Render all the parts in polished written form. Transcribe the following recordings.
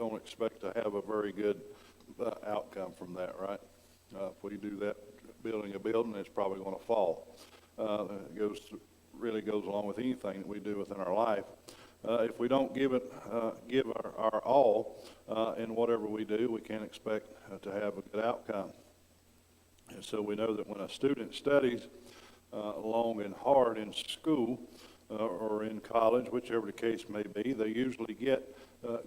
don't expect to have a very good outcome from that, right? If we do that building a building, it's probably going to fall. It really goes along with anything that we do within our life. If we don't give our all in whatever we do, we can't expect to have a good outcome. And so we know that when a student studies long and hard in school or in college, whichever the case may be, they usually get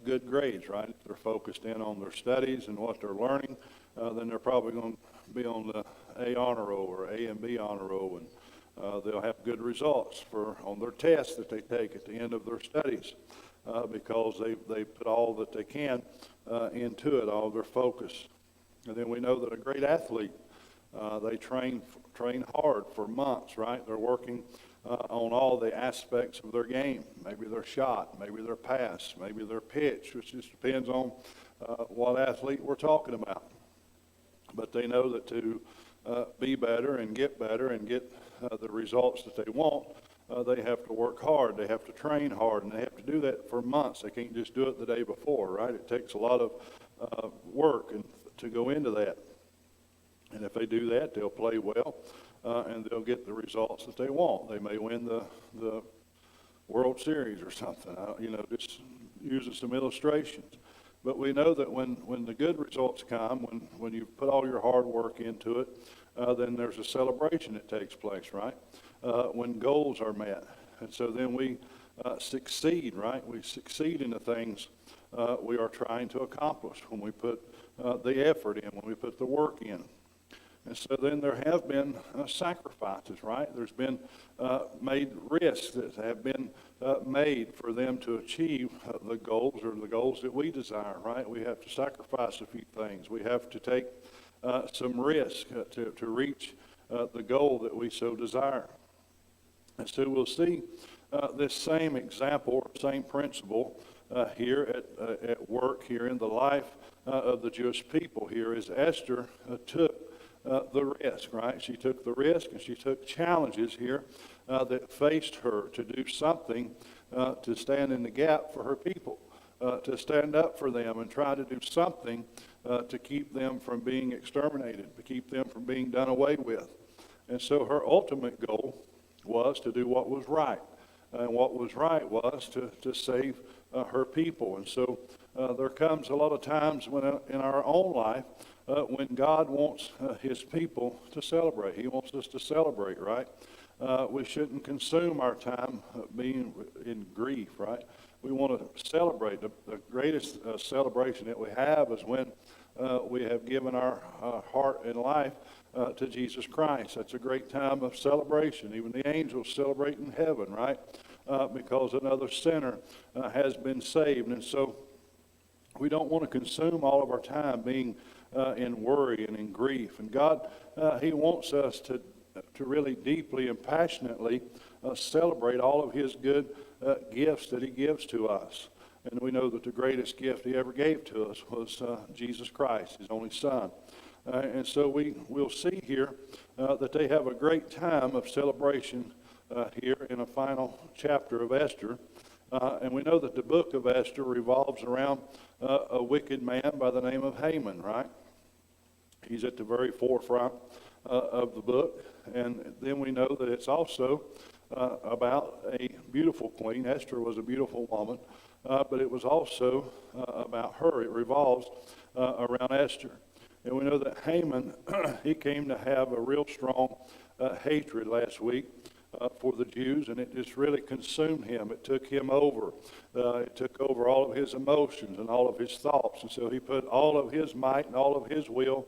good grades, right? If they're focused in on their studies and what they're learning, then they're probably going to be on the A honor roll or A and B honor roll, and they'll have good results on their tests that they take at the end of their studies because they put all that they can into it, all their focus. And then we know that a great athlete, they train hard for months, right? They're working on all the aspects of their game, maybe their shot, maybe their pass, maybe their pitch, which just depends on what athlete we're talking about. But they know that to be better and get the results that they want, they have to work hard, they have to train hard, and they have to do that for months. They can't just do it the day before, right? It takes a lot of work to go into that. And if they do that, they'll play well, and they'll get the results that they want. They may win the World Series or something, just using some illustrations. But we know that when the good results come, when you put all your hard work into it, then there's a celebration that takes place, right? When goals are met. And so then we succeed, right? We succeed in the things we are trying to accomplish when we put the effort in, when we put the work in. And so then there have been sacrifices, right? There's been made risks that have been made for them to achieve the goals or the goals that we desire, right? We have to sacrifice a few things. We have to take some risk to reach the goal that we so desire. And so we'll see this same example, same principle here at work here in the life of the Jewish people here as Esther took the risk, right? She took the risk and she took challenges here that faced her to do something to stand in the gap for her people, to stand up for them and try to do something to keep them from being exterminated, to keep them from being done away with. And so her ultimate goal was to do what was right. And what was right was to save her people. And so there comes a lot of times when in our own life when God wants his people to celebrate. He wants us to celebrate, right? We shouldn't consume our time being in grief, right? We want to celebrate. The greatest celebration that we have is when we have given our heart and life to Jesus Christ. That's a great time of celebration. Even the angels celebrate in heaven, right? Because another sinner has been saved. And so we don't want to consume all of our time being in worry and in grief. And God, he wants us to really deeply and passionately celebrate all of his good gifts that he gives to us. And we know that the greatest gift he ever gave to us was Jesus Christ, his only son. And so we'll see here that they have a great time of celebration here in a final chapter of Esther. And we know that the book of Esther revolves around a wicked man by the name of Haman, right? He's at the very forefront of the book. And then we know that it's also about a beautiful queen. Esther was a beautiful woman, but it was also about her. It revolves around Esther. And we know that Haman, he came to have a real strong hatred last week for the Jews, and it just really consumed him. It took him over. It took over all of his emotions and all of his thoughts. And so he put all of his might and all of his will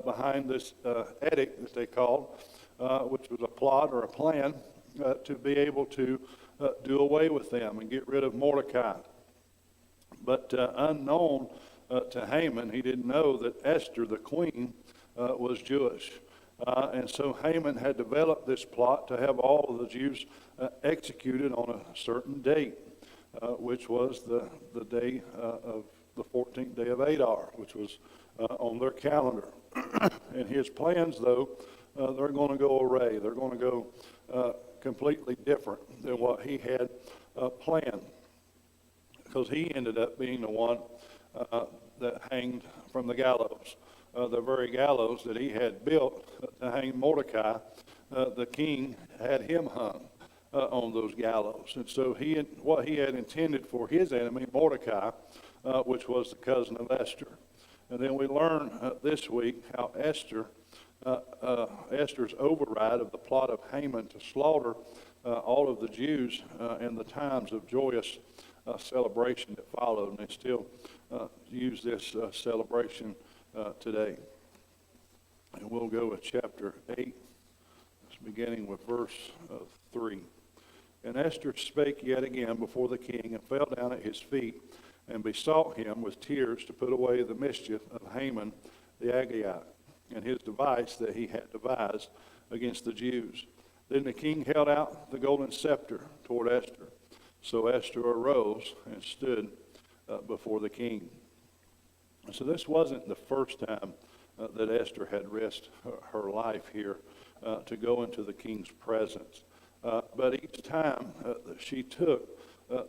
behind this edict that they called, which was a plot or a plan to be able to do away with them and get rid of Mordecai. But unknown to Haman, he didn't know that Esther, the queen, was Jewish. And so Haman had developed this plot to have all of the Jews executed on a certain date, which was the day of the 14th day of Adar, which was on their calendar. And his plans, though, they're going to go awry. They're going to go completely different than what he had planned, because he ended up being the one hanged from the gallows. The very gallows that he had built to hang Mordecai, the king had him hung on those gallows. And so what he had intended for his enemy, Mordecai, which was the cousin of Esther. And then we learn this week how Esther's override of the plot of Haman to slaughter all of the Jews in the times of joyous celebration that followed. And they still use this celebration today. And we'll go with chapter 8, beginning with verse 3. And Esther spake yet again before the king, and fell down at his feet, and besought him with tears to put away the mischief of Haman the Agagite, and his device that he had devised against the Jews. Then the king held out the golden scepter toward Esther. So Esther arose and stood before the king. And so this wasn't the first time that Esther had risked her life here to go into the king's presence. But each time she took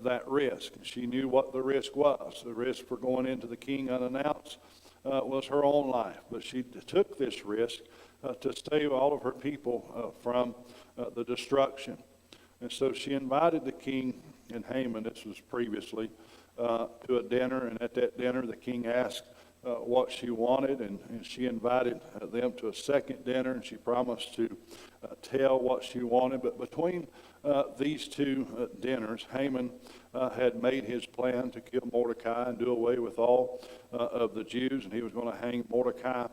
that risk, she knew what the risk was. The risk for going into the king unannounced was her own life. But she took this risk to save all of her people from the destruction. And so she invited the king and Haman, this was previously, to a dinner. And at that dinner, the king asked what she wanted, and she invited them to a second dinner, and she promised to tell what she wanted. But between these two dinners, Haman had made his plan to kill Mordecai and do away with all of the Jews, and he was going to hang Mordecai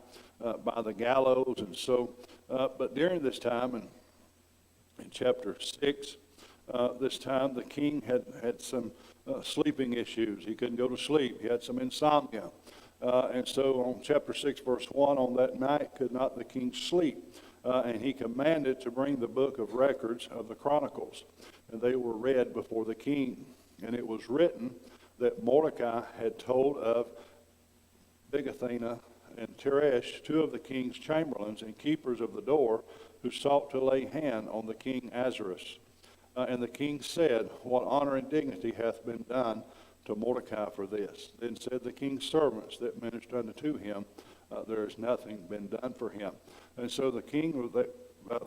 by the gallows. And so, but during this time, in chapter 6, this time the king had some sleeping issues. He couldn't go to sleep. He had some insomnia. And so on chapter 6, verse 1, on that night could not the king sleep. And he commanded to bring the book of records of the Chronicles. And they were read before the king. And it was written that Mordecai had told of Bigthana and Teresh, two of the king's chamberlains and keepers of the door, who sought to lay hand on the king Ahasuerus. And the king said, What honor and dignity hath been done to Mordecai for this? Then said the king's servants that ministered unto him, there has nothing been done for him. And so the king,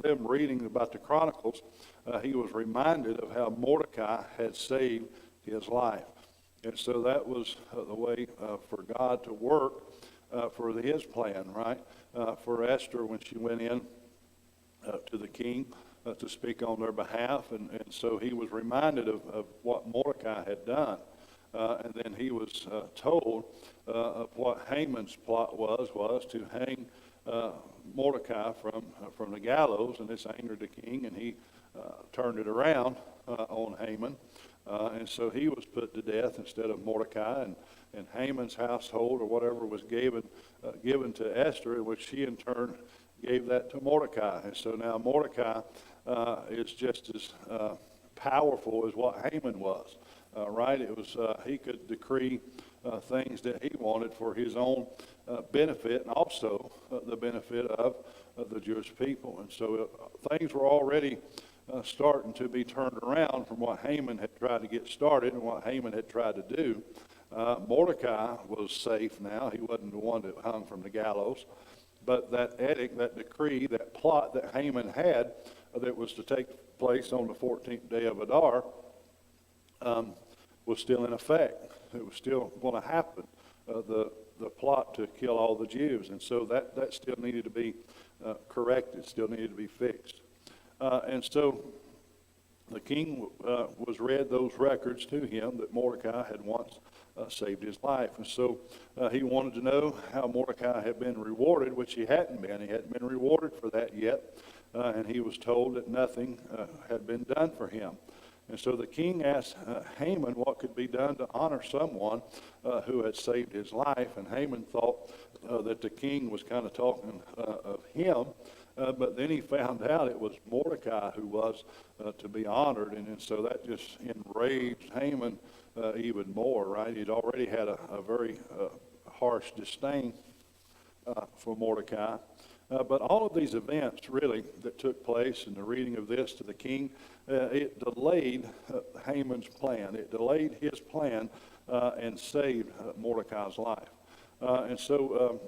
them reading about the Chronicles, he was reminded of how Mordecai had saved his life. And so that was the way for God to work for his plan, right? For Esther, when she went in to the king to speak on their behalf. And so he was reminded of what Mordecai had done. And then he was told of what Haman's plot was to hang Mordecai from the gallows, and this angered the king, and he turned it around on Haman. And so he was put to death instead of Mordecai, and Haman's household or whatever was given to Esther, in which she in turn gave that to Mordecai. And so now Mordecai is just as powerful as what Haman was. Right? It was he could decree things that he wanted for his own benefit, and also the benefit of the Jewish people. And so things were already starting to be turned around from what Haman had tried to get started and what Haman had tried to do. Mordecai was safe now. He wasn't the one that hung from the gallows. But that edict, that decree, that plot that Haman had that was to take place on the 14th day of Adar, was still in effect. It was still going to happen, the plot to kill all the Jews. And so that still needed to be corrected, still needed to be fixed. And so the king was read those records to him that Mordecai had once saved his life. And so he wanted to know how Mordecai had been rewarded, which he hadn't been. He hadn't been rewarded for that yet. And he was told that nothing had been done for him. And so the king asked Haman what could be done to honor someone who had saved his life. And Haman thought that the king was kind of talking of him. But then he found out it was Mordecai who was to be honored. And so that just enraged Haman even more, right? He'd already had a very harsh disdain for Mordecai. But all of these events, really, that took place in the reading of this to the king, it delayed Haman's plan. It delayed his plan and saved Mordecai's life. And so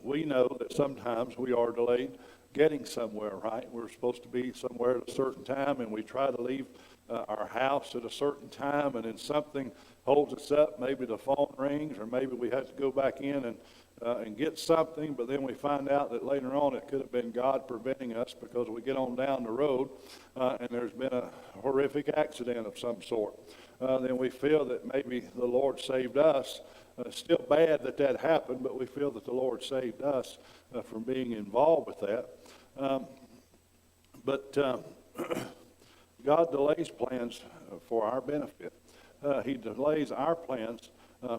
we know that sometimes we are delayed getting somewhere, right? We're supposed to be somewhere at a certain time, and we try to leave our house at a certain time, and then something holds us up. Maybe the phone rings, or maybe we have to go back in and get something, but then we find out that later on it could have been God preventing us because we get on down the road and there's been a horrific accident of some sort. Then we feel that maybe the Lord saved us. Still bad that that happened, but we feel that the Lord saved us from being involved with that. But God delays plans for our benefit. He delays our plans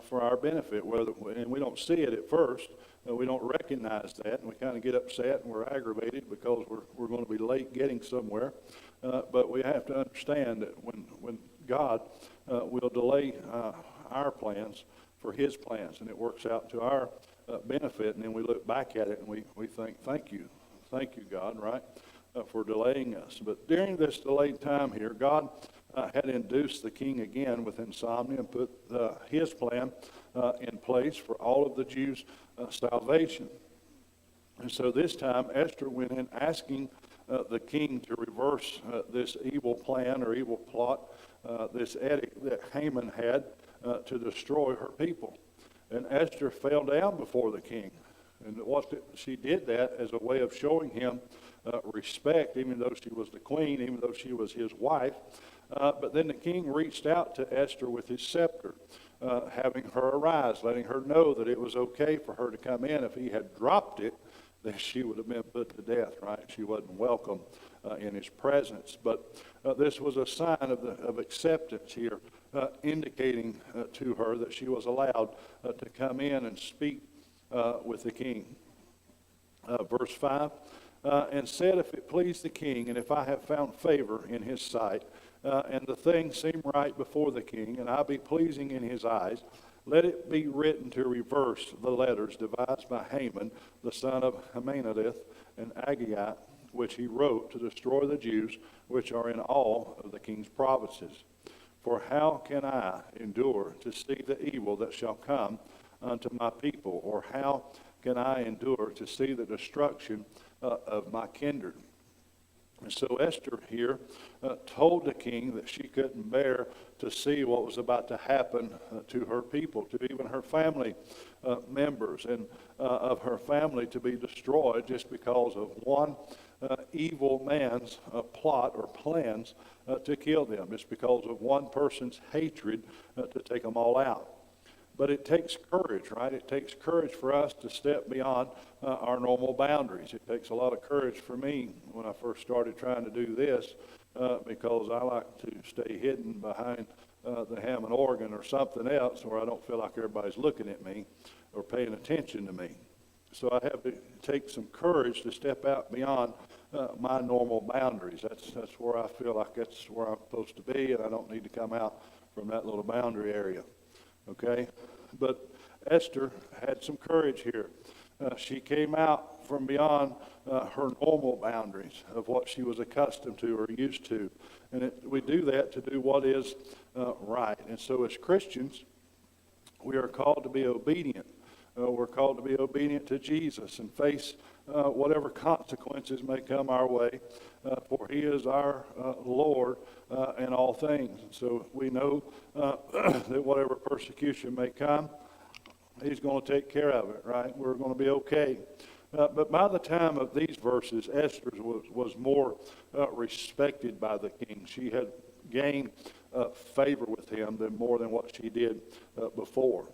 for our benefit, and we don't see it at first. We don't recognize that, and we kind of get upset and we're aggravated because we're going to be late getting somewhere. But we have to understand that when God will delay our plans for his plans, and it works out to our benefit, and then we look back at it and we think, thank you, God, right, for delaying us. But during this delayed time here, God had induced the king again with insomnia and put his plan in place for all of the Jews' salvation. And so this time, Esther went in asking the king to reverse this evil plan or evil plot, this edict that Haman had to destroy her people. And Esther fell down before the king. And she did that as a way of showing him respect, even though she was the queen, even though she was his wife. But then the king reached out to Esther with his scepter, having her arise, letting her know that it was okay for her to come in. If he had dropped it, then she would have been put to death, right? She wasn't welcome in his presence. But this was a sign of acceptance here, indicating to her that she was allowed to come in and speak with the king. Verse 5, and said, if it please the king, and if I have found favor in his sight, and the thing seem right before the king, and I be pleasing in his eyes, let it be written to reverse the letters devised by Haman, the son of Hammedatha, and Agagite, which he wrote to destroy the Jews which are in all of the king's provinces. For how can I endure to see the evil that shall come unto my people? Or how can I endure to see the destruction of my kindred? And so Esther here told the king that she couldn't bear to see what was about to happen to her people, to even her family members, and of her family to be destroyed just because of one evil man's plot or plans to kill them. It's because of one person's hatred to take them all out. But it takes courage, right? It takes courage for us to step beyond our normal boundaries. It takes a lot of courage for me when I first started trying to do this because I like to stay hidden behind the Hammond organ or something else where I don't feel like everybody's looking at me or paying attention to me. So I have to take some courage to step out beyond my normal boundaries. That's where I feel like that's where I'm supposed to be, and I don't need to come out from that little boundary area. Okay, but Esther had some courage here. She came out from beyond her normal boundaries of what she was accustomed to or used to. And we do that to do what is right. And so as Christians, we are called to be obedient. We're called to be obedient to Jesus and face whatever consequences may come our way, for he is our Lord in all things. And so we know that whatever persecution may come, he's going to take care of it, right? We're going to be okay. But by the time of these verses, Esther was more respected by the king. She had gained favor with him more than what she did before.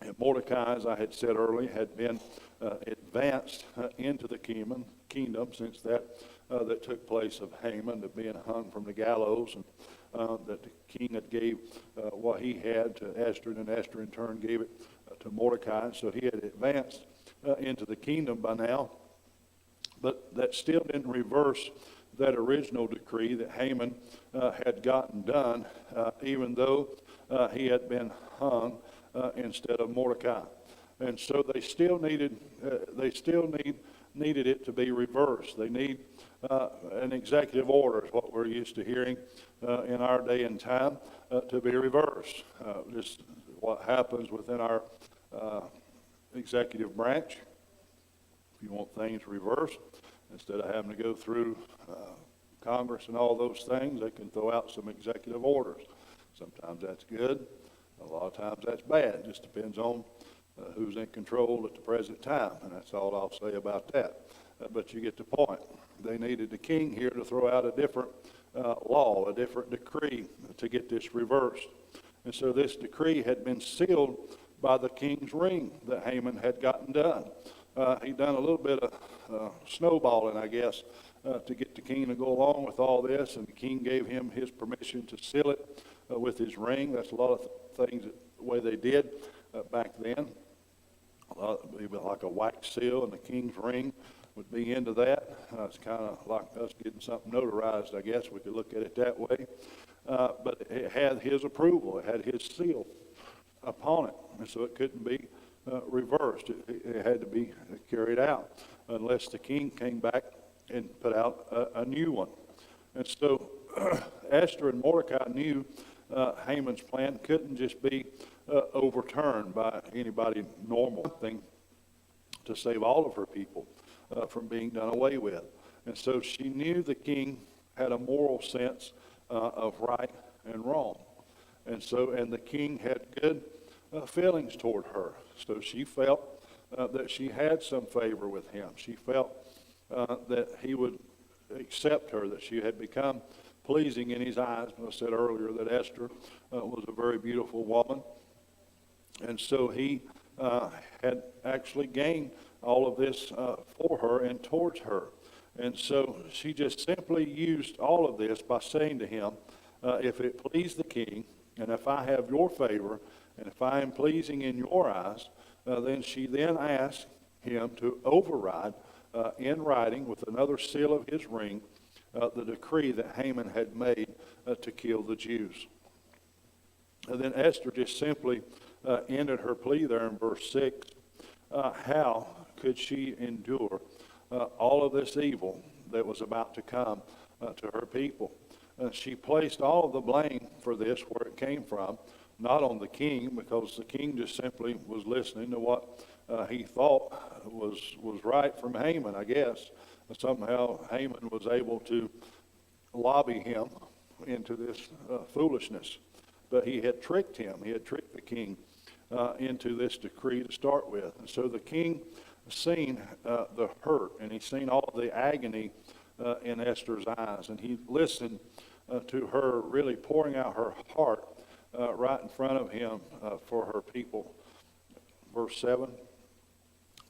And Mordecai, as I had said earlier, had been advanced into the kingdom since that took place of Haman being hung from the gallows, and that the king had gave what he had to Esther, and then Esther in turn gave it to Mordecai. So he had advanced into the kingdom by now, but that still didn't reverse that original decree that Haman had gotten done, even though he had been hung instead of Mordecai. And so they still needed it to be reversed. They need an executive order, is what we're used to hearing in our day and time, to be reversed. Just what happens within our executive branch. If you want things reversed, instead of having to go through Congress and all those things, they can throw out some executive orders. Sometimes that's good. A lot of times that's bad. It just depends on who's in control at the present time, and that's all I'll say about that. But you get the point. They needed the king here to throw out a different law, a different decree to get this reversed. And so this decree had been sealed by the king's ring that Haman had gotten done. He'd done a little bit of snowballing, I guess, to get the king to go along with all this, and the king gave him his permission to seal it with his ring. That's a lot of things the way they did back then. It was like a wax seal, and the king's ring would be into that. It's kind of like us getting something notarized, I guess. We could look at it that way. But it had his approval. It had his seal upon it, and so it couldn't be reversed. It had to be carried out unless the king came back and put out a new one. And so Esther and Mordecai knew Haman's plan couldn't just be overturned by anybody normal thing to save all of her people from being done away with. And so she knew the king had a moral sense of right and wrong. And the king had good feelings toward her. So she felt that she had some favor with him. She felt that he would accept her, that she had become pleasing in his eyes. I said earlier that Esther was a very beautiful woman. And so he had actually gained all of this for her and towards her. And so she just simply used all of this by saying to him, if it please the king, and if I have your favor, and if I am pleasing in your eyes, then she then asked him to override in writing with another seal of his ring the decree that Haman had made to kill the Jews. And then Esther just simply ended her plea there in verse 6. How could she endure all of this evil that was about to come to her people? She placed all of the blame for this where it came from, not on the king, because the king just simply was listening to what he thought was right from Haman, I guess. Somehow Haman was able to lobby him into this foolishness. But he had tricked him. He had tricked the king into this decree to start with. And so the king seen the hurt, and he seen all of the agony in Esther's eyes. And he listened to her really pouring out her heart right in front of him for her people. Verse 7.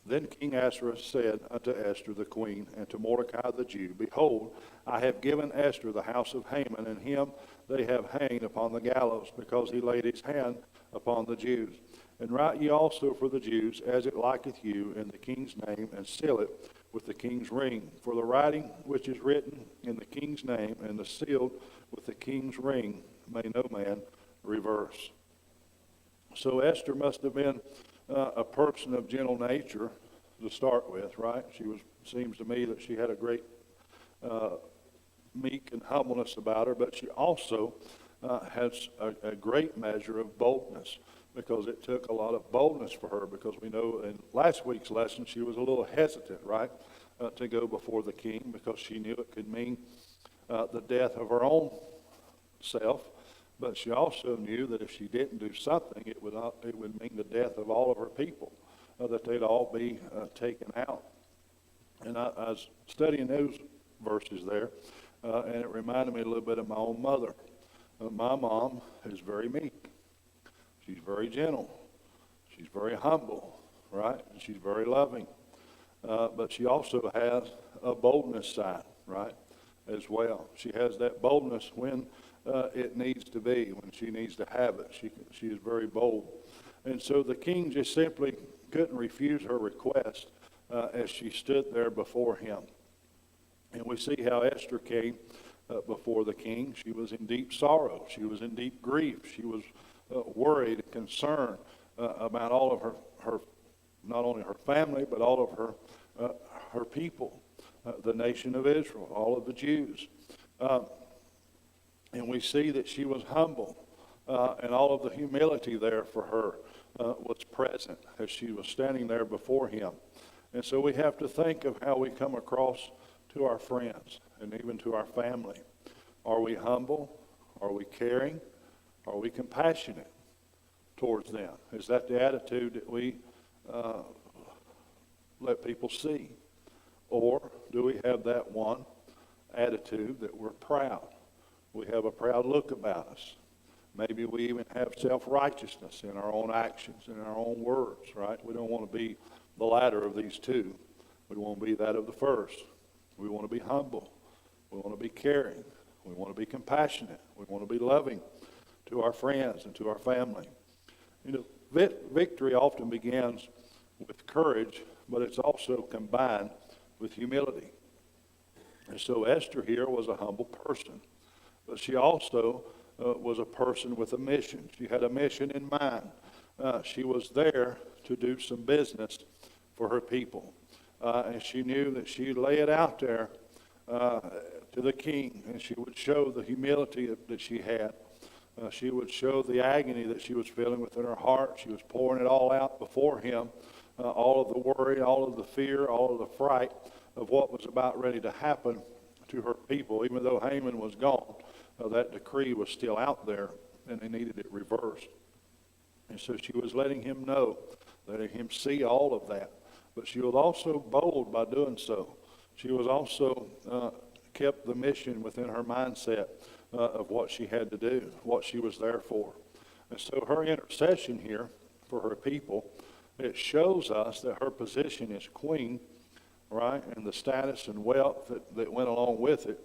Then King Ahasuerus said unto Esther the queen, and to Mordecai the Jew, Behold, I have given Esther the house of Haman, and him they have hanged upon the gallows, because he laid his hand upon the Jews. And write ye also for the Jews, as it liketh you, in the king's name, and seal it with the king's ring. For the writing which is written in the king's name, and the sealed with the king's ring, may no man reverse. So Esther must have been a person of gentle nature to start with, right? Seems to me that she had a great meek and humbleness about her, but she also has a great measure of boldness, because it took a lot of boldness for her, because we know in last week's lesson she was a little hesitant, right, to go before the king, because she knew it could mean the death of her own self. But she also knew that if she didn't do something, it would mean the death of all of her people, that they'd all be taken out. And I was studying those verses there, and it reminded me a little bit of my own mother. My mom is very meek. She's very gentle. She's very humble, right? And she's very loving. But she also has a boldness side, right, as well. She has that boldness when it needs to be, when she needs to have it. She is very bold. And so the king just simply couldn't refuse her request as she stood there before him. And we see how Esther came before the king. She was in deep sorrow. She was in deep grief. She was worried and concerned about all of her, not only her family, but all of her people, the nation of Israel, all of the Jews. And we see that she was humble, and all of the humility there for her was present as she was standing there before him. And so we have to think of how we come across to our friends and even to our family. Are we humble? Are we caring? Are we compassionate towards them? Is that the attitude that we let people see? Or do we have that one attitude that we're proud? We have a proud look about us. Maybe we even have self-righteousness in our own actions, in our own words, right? We don't want to be the latter of these two. We want to be that of the first. We want to be humble. We want to be caring. We want to be compassionate. We want to be loving to our friends and to our family. You know, victory often begins with courage, but it's also combined with humility. And so Esther here was a humble person, but she also was a person with a mission. She had a mission in mind. She was there to do some business for her people. And she knew that she'd lay it out there to the king, and she would show the humility that she had. She would show the agony that she was feeling within her heart. She was pouring it all out before him, all of the worry, all of the fear, all of the fright of what was about ready to happen to her people. Even though Haman was gone, that decree was still out there, and they needed it reversed. And so she was letting him know, letting him see all of that. But she was also bold by doing so. She was also kept the mission within her mindset of what she had to do, what she was there for. And so her intercession here for her people, it shows us that her position as queen, right, and the status and wealth that went along with it,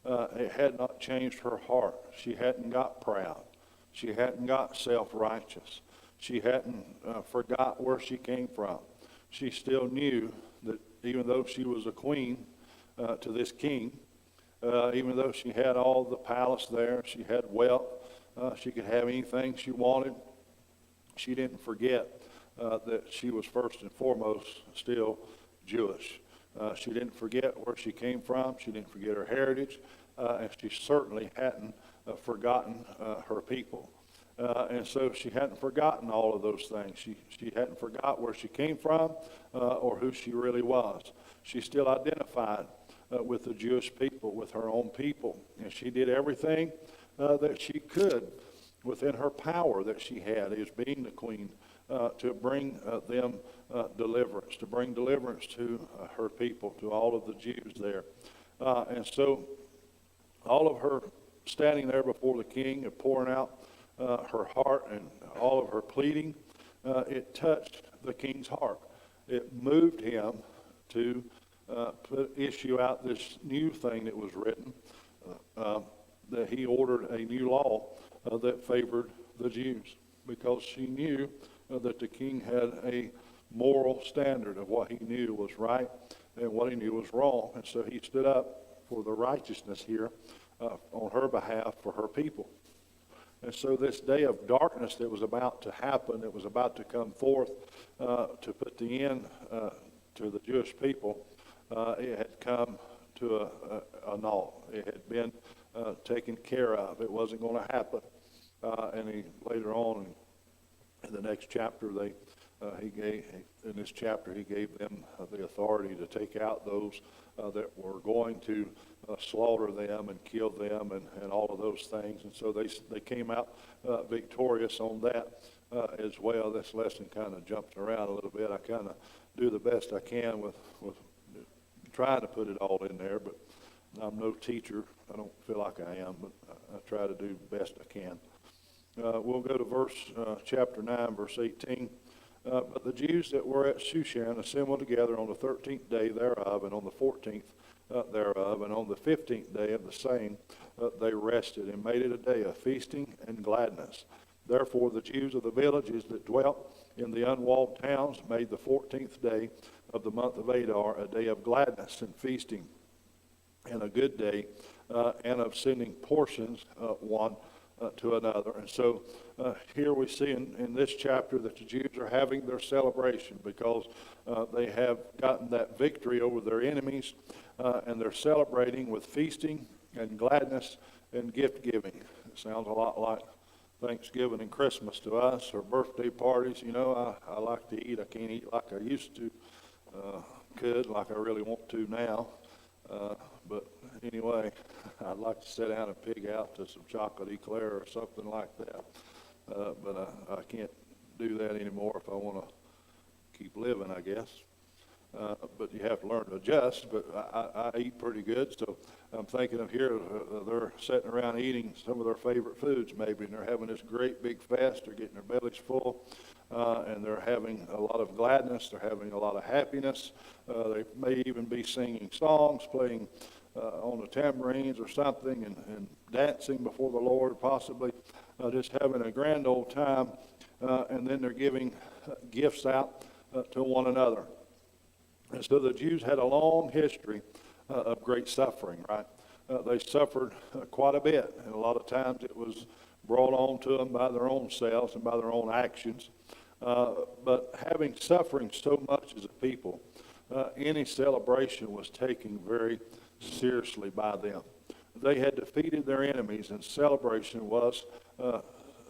it had not changed her heart. She hadn't got proud. She hadn't got self-righteous. She hadn't forgot where she came from. She still knew that even though she was a queen to this king, even though she had all the palace there, she had wealth, she could have anything she wanted, she didn't forget that she was first and foremost still Jewish. She didn't forget where she came from. She didn't forget her heritage, and she certainly hadn't forgotten her people. And so she hadn't forgotten all of those things. She hadn't forgot where she came from or who she really was. She still identified with the Jewish people, with her own people. And she did everything that she could within her power that she had as being the queen to bring them deliverance, to bring deliverance to her people, to all of the Jews there. And so all of her standing there before the king and pouring out her heart and all of her pleading, it touched the king's heart. It moved him to issue out this new thing that was written, that he ordered a new law that favored the Jews, because she knew that the king had a moral standard of what he knew was right and what he knew was wrong. And so he stood up for the righteousness here on her behalf for her people. And so this day of darkness that was about to happen, that was about to come forth to put the end to the Jewish people, it had come to a null. It had been taken care of. It wasn't going to happen. And later on in the next chapter, he gave them the authority to take out those that were going to slaughter them and kill them and all of those things. And so they came out victorious on that as well. This lesson kind of jumps around a little bit. I kind of do the best I can with trying to put it all in there, but I'm no teacher. I don't feel like I am, but I try to do the best I can. We'll go to chapter 9, verse 18. But the Jews that were at Shushan assembled together on the 13th day thereof, and on the 14th thereof, and on the 15th day of the same, they rested, and made it a day of feasting and gladness. Therefore the Jews of the villages that dwelt in the unwalled towns made the 14th day of the month of Adar a day of gladness and feasting, and a good day, and of sending portions one to another. And so here we see in this chapter that the Jews are having their celebration because they have gotten that victory over their enemies, and they're celebrating with feasting and gladness and gift giving. It sounds a lot like Thanksgiving and Christmas to us, or birthday parties. I like to eat. I can't eat like I used to, could, like I really want to now. But anyway, I'd like to sit down and pig out to some chocolate eclair or something like that. But I can't do that anymore if I want to keep living, I guess. But you have to learn to adjust. But I eat pretty good, so I'm thinking of here, they're sitting around eating some of their favorite foods maybe, and they're having this great big fast. They're getting their bellies full, and they're having a lot of gladness. They're having a lot of happiness. They may even be singing songs, playing on the tambourines or something, and dancing before the Lord, possibly just having a grand old time. And then they're giving gifts out to one another. And so the Jews had a long history of great suffering, right? They suffered quite a bit, and a lot of times it was brought on to them by their own selves and by their own actions. But having suffering so much as a people, any celebration was taken very seriously by them. They had defeated their enemies, and celebration was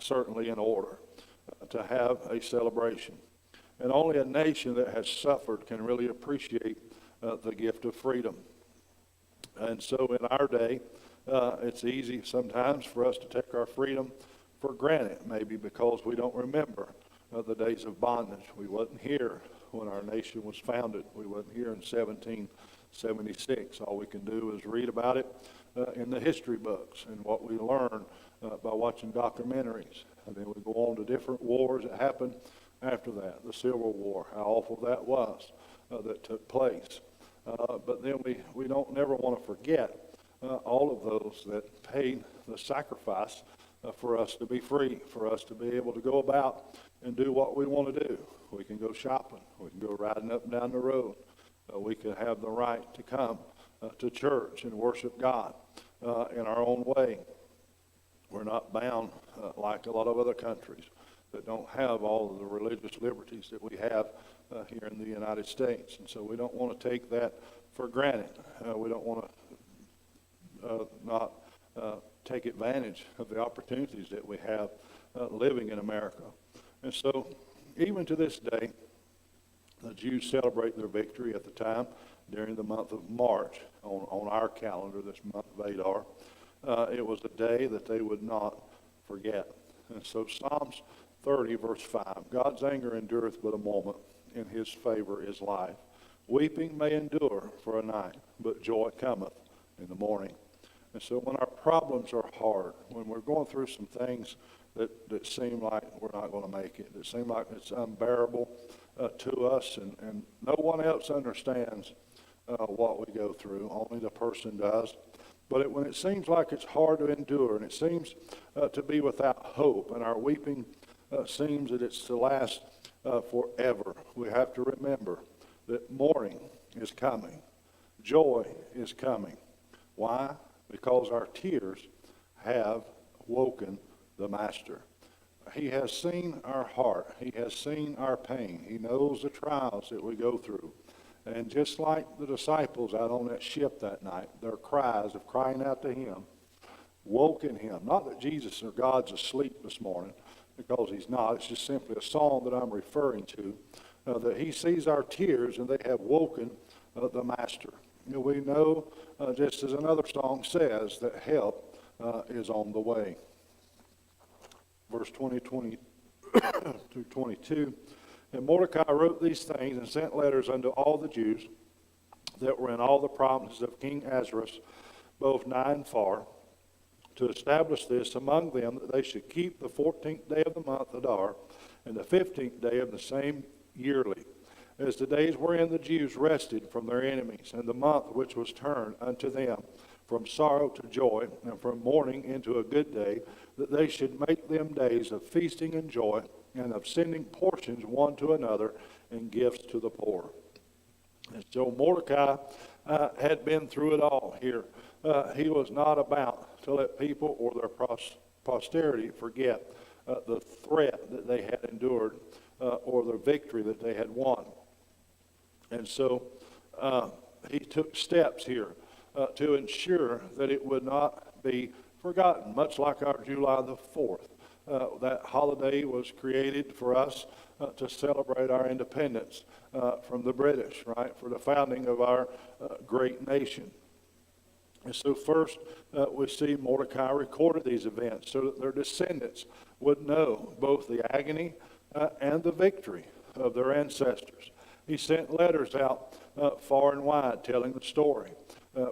certainly in order to have a celebration. And only a nation that has suffered can really appreciate the gift of freedom. And so in our day, it's easy sometimes for us to take our freedom for granted, maybe because we don't remember the days of bondage. We wasn't here when our nation was founded. We wasn't here in 1776. All we can do is read about it in the history books and what we learn by watching documentaries. And then we go on to different wars that happened after that, the Civil War, how awful that was that took place. But then we don't never want to forget all of those that paid the sacrifice for us to be free, for us to be able to go about and do what we want to do. We can go shopping. We can go riding up and down the road. We can have the right to come to church and worship God in our own way. We're not bound like a lot of other countries that don't have all of the religious liberties that we have here in the United States. And so we don't want to take that for granted. We don't want to not take advantage of the opportunities that we have living in America. And so even to this day, the Jews celebrate their victory at the time during the month of March on our calendar, this month of Adar. It was a day that they would not forget. And so Psalms 30, verse 5, God's anger endureth but a moment, in his favor is life. Weeping may endure for a night, but joy cometh in the morning. And so when our problems are hard, when we're going through some things that seem like we're not going to make it, that seem like it's unbearable to us, and no one else understands what we go through, only the person does. But when it seems like it's hard to endure, and it seems to be without hope, and our weeping seems that it's to last forever, we have to remember that morning is coming. Joy is coming. Why? Because our tears have woken the Master. He has seen our heart. He has seen our pain. He knows the trials that we go through. And just like the disciples out on that ship that night, their cries of crying out to him woken him. Not that Jesus or God's asleep this morning, because he's not. It's just simply a song that I'm referring to, that he sees our tears and they have woken the Master. We know, just as another song says, that help is on the way. Verse 20 through 22. And Mordecai wrote these things and sent letters unto all the Jews that were in all the provinces of King Ahasuerus, both nigh and far, to establish this among them, that they should keep the 14th day of the month Adar, and the 15th day of the same yearly, as the days wherein the Jews rested from their enemies, and the month which was turned unto them from sorrow to joy, and from mourning into a good day, that they should make them days of feasting and joy, and of sending portions one to another, and gifts to the poor. And so Mordecai had been through it all here. He was not about to let people or their posterity forget the threat that they had endured or the victory that they had won. And so he took steps here to ensure that it would not be forgotten, much like our July the 4th. That holiday was created for us to celebrate our independence from the British, right, for the founding of our great nation. And so first, we see Mordecai recorded these events so that their descendants would know both the agony and the victory of their ancestors. He sent letters out far and wide telling the story.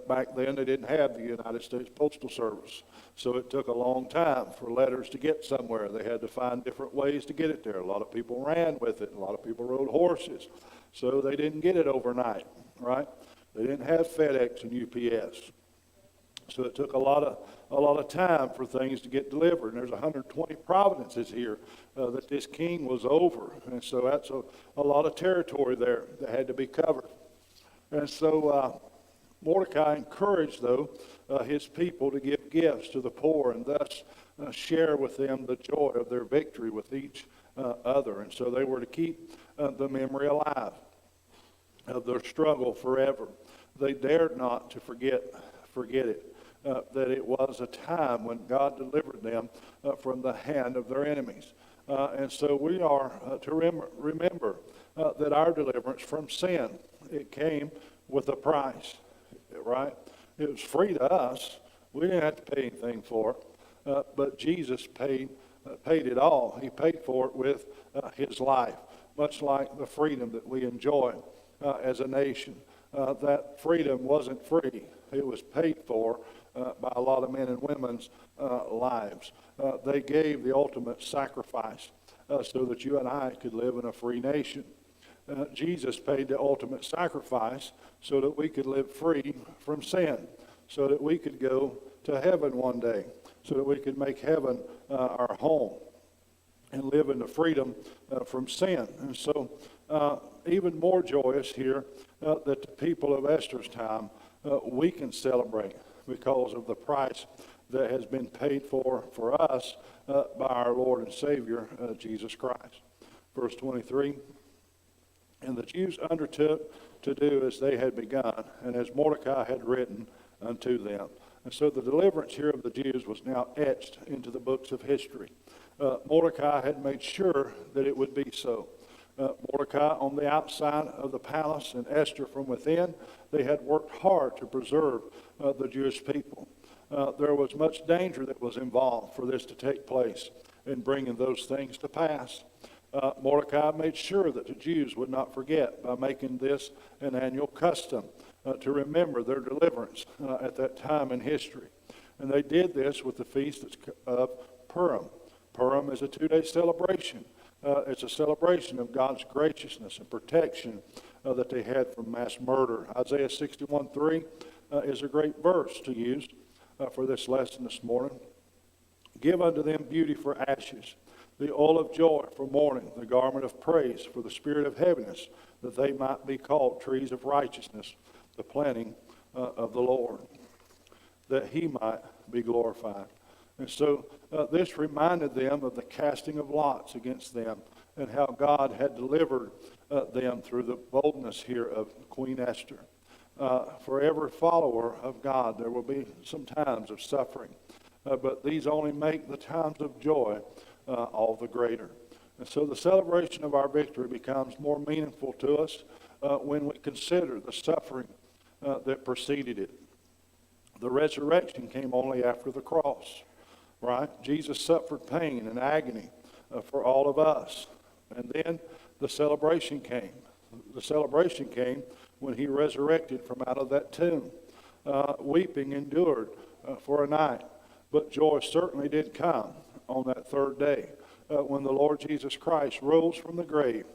Back then, they didn't have the United States Postal Service, so it took a long time for letters to get somewhere. They had to find different ways to get it there. A lot of people ran with it. A lot of people rode horses, so they didn't get it overnight, right? They didn't have FedEx and UPS. So it took a lot of time for things to get delivered. And there's 120 provinces here that this king was over. And so that's a lot of territory there that had to be covered. And so Mordecai encouraged, though, his people to give gifts to the poor and thus share with them the joy of their victory with each other. And so they were to keep the memory alive of their struggle forever. They dared not to forget it. That it was a time when God delivered them from the hand of their enemies. And so we are to remember that our deliverance from sin, it came with a price, right? It was free to us. We didn't have to pay anything for it, but Jesus paid it all. He paid for it with his life, much like the freedom that we enjoy as a nation. That freedom wasn't free. It was paid for by a lot of men and women's lives. They gave the ultimate sacrifice so that you and I could live in a free nation. Jesus paid the ultimate sacrifice so that we could live free from sin, so that we could go to heaven one day, so that we could make heaven our home and live in the freedom from sin. And so even more joyous here that the people of Esther's time, we can celebrate because of the price that has been paid for us by our Lord and Savior, Jesus Christ. Verse 23, and the Jews undertook to do as they had begun, and as Mordecai had written unto them. And so the deliverance here of the Jews was now etched into the books of history. Mordecai had made sure that it would be so. Mordecai on the outside of the palace and Esther from within, they had worked hard to preserve the Jewish people. There was much danger that was involved for this to take place in bringing those things to pass. Mordecai made sure that the Jews would not forget by making this an annual custom to remember their deliverance at that time in history. And they did this with the feast of Purim. Purim is a 2-day celebration. It's a celebration of God's graciousness and protection that they had from mass murder. Isaiah 61:3 is a great verse to use for this lesson this morning. Give unto them beauty for ashes, the oil of joy for mourning, the garment of praise for the spirit of heaviness, that they might be called trees of righteousness, the planting of the Lord, that he might be glorified. And so this reminded them of the casting of lots against them and how God had delivered them through the boldness here of Queen Esther. For every follower of God, there will be some times of suffering, but these only make the times of joy all the greater. And so the celebration of our victory becomes more meaningful to us when we consider the suffering that preceded it. The resurrection came only after the cross. Right? Jesus suffered pain and agony for all of us. And then the celebration came. The celebration came when he resurrected from out of that tomb. Weeping endured for a night. But joy certainly did come on that third day when the Lord Jesus Christ rose from the grave.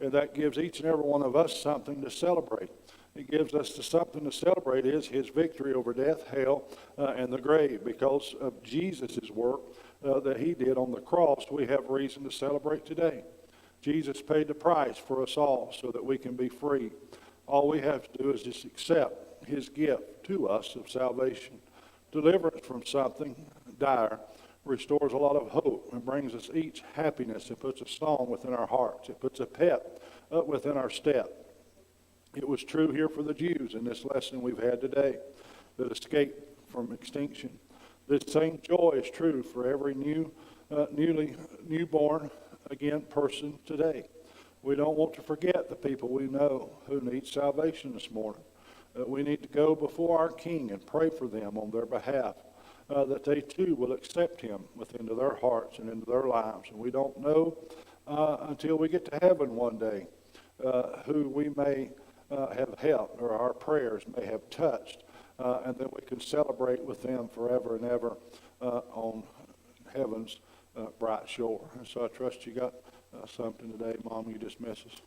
And that gives each and every one of us something to celebrate. It gives us something to celebrate is his victory over death, hell, and the grave. Because of Jesus' work that he did on the cross, we have reason to celebrate today. Jesus paid the price for us all so that we can be free. All we have to do is just accept his gift to us of salvation. Deliverance from something dire restores a lot of hope and brings us each happiness and puts a song within our hearts. It puts a pep within our step. It was true here for the Jews in this lesson we've had today that escaped from extinction. This same joy is true for every new newborn again person today. We don't want to forget the people we know who need salvation this morning. We need to go before our King and pray for them on their behalf, that they too will accept him into their hearts and into their lives. And we don't know until we get to heaven one day who we may have helped or our prayers may have touched, and then we can celebrate with them forever and ever on heaven's bright shore. And so I trust you got something today, Mom, you dismiss us.